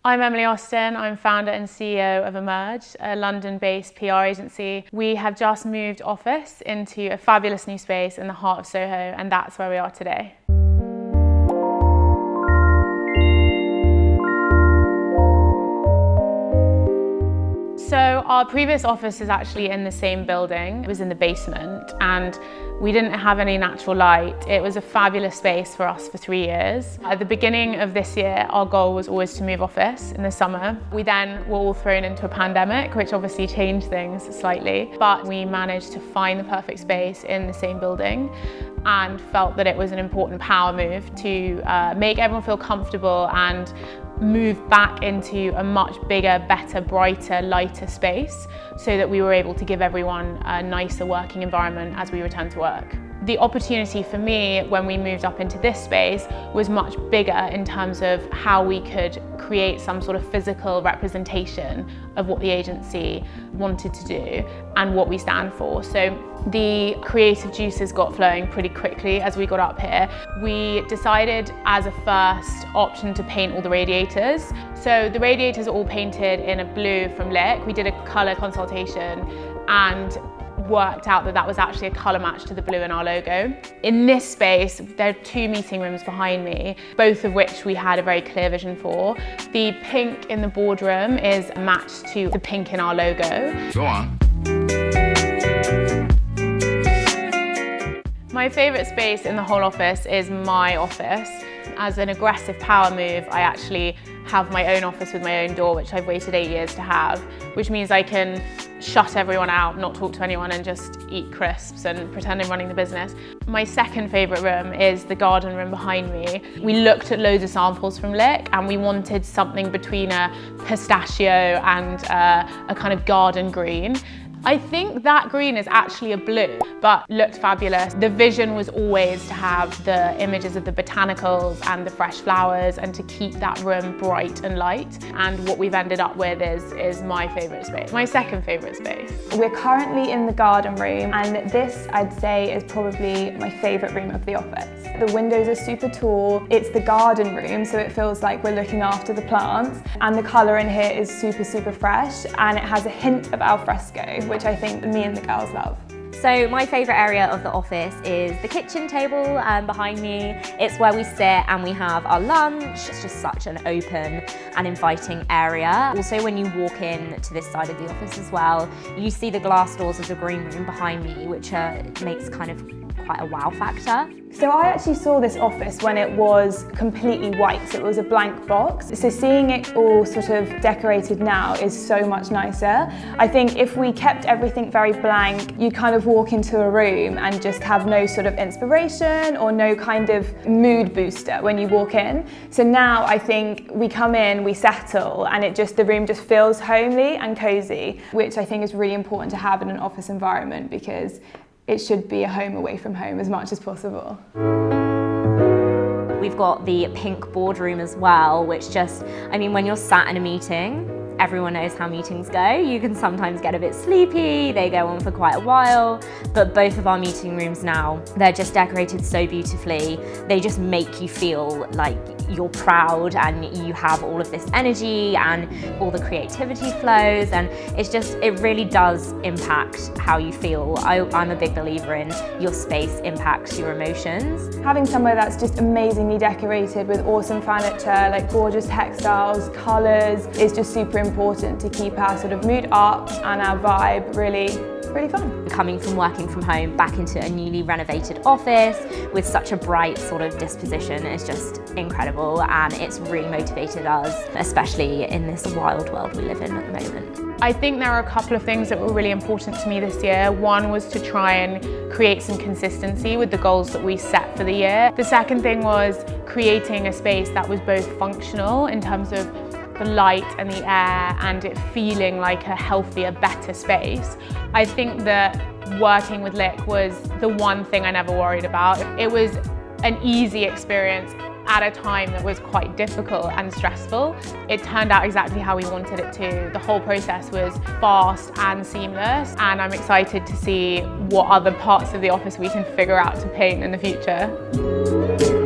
I'm Emily Austin. I'm founder and CEO of Emerge, a London-based PR agency. We have just moved office into a fabulous new space in the heart of Soho, and that's where we are today. So our previous office is actually in the same building. It was in the basement and we didn't have any natural light. It was a fabulous space for us for 3 years. At the beginning of this year, our goal was always to move office in the summer. We then were all thrown into a pandemic, which obviously changed things slightly, but we managed to find the perfect space in the same building and felt that it was an important power move to make everyone feel comfortable and move back into a much bigger, better, brighter, lighter space so that we were able to give everyone a nicer working environment as we return to work. The opportunity for me when we moved up into this space was much bigger in terms of how we could create some sort of physical representation of what the agency wanted to do and what we stand for. So the creative juices got flowing pretty quickly as we got up here. We decided as a first option to paint all the radiators. So the radiators are all painted in a blue from Lick. We did a colour consultation and worked out that that was actually a colour match to the blue in our logo. In this space, there are 2 meeting rooms behind me, both of which we had a very clear vision for. The pink in the boardroom is matched to the pink in our logo. Go on. My favourite space in the whole office is my office. As an aggressive power move, I actually have my own office with my own door, which I've waited 8 years to have, which means I can shut everyone out, not talk to anyone and just eat crisps and pretend I'm running the business. My second favourite room is the garden room behind me. We looked at loads of samples from Lick and we wanted something between a pistachio and a kind of garden green. I think that green is actually a blue, but looked fabulous. The vision was always to have the images of the botanicals and the fresh flowers and to keep that room bright and light. And what we've ended up with is my favourite space, my second favourite space. We're currently in the garden room, and this, I'd say, is probably my favourite room of the office. The windows are super tall. It's the garden room, so it feels like we're looking after the plants. And the colour in here is super, super fresh, and it has a hint of alfresco, which I think me and the girls love. So my favourite area of the office is the kitchen table behind me. It's where we sit and we have our lunch. It's just such an open and inviting area. Also, when you walk in to this side of the office as well, you see the glass doors of the green room behind me, which makes kind of quite a wow factor. So I actually saw this office when it was completely white, so it was a blank box. So seeing it all sort of decorated now is so much nicer. I think if we kept everything very blank, you kind of walk into a room and just have no sort of inspiration or no kind of mood booster when you walk in. So now I think we come in, we settle, and the room just feels homely and cozy, which I think is really important to have in an office environment because it should be a home away from home as much as possible. We've got the pink boardroom as well, which when you're sat in a meeting, everyone knows how meetings go. You can sometimes get a bit sleepy, they go on for quite a while, but both of our meeting rooms now, they're just decorated so beautifully. They just make you feel like you're proud and you have all of this energy and all the creativity flows, and it really does impact how you feel. I'm a big believer in your space impacts your emotions. Having somewhere that's just amazingly decorated with awesome furniture, like gorgeous textiles, colours, is just super important to keep our sort of mood up and our vibe really fun. Coming from working from home back into a newly renovated office with such a bright sort of disposition is just incredible, and it's really motivated us, especially in this wild world we live in at the moment. I think there are a couple of things that were really important to me this year. One was to try and create some consistency with the goals that we set for the year. The second thing was creating a space that was both functional in terms of the light and the air and it feeling like a healthier, better space. I think that working with Lick was the one thing I never worried about. It was an easy experience at a time that was quite difficult and stressful. It turned out exactly how we wanted it to. The whole process was fast and seamless, and I'm excited to see what other parts of the office we can figure out to paint in the future.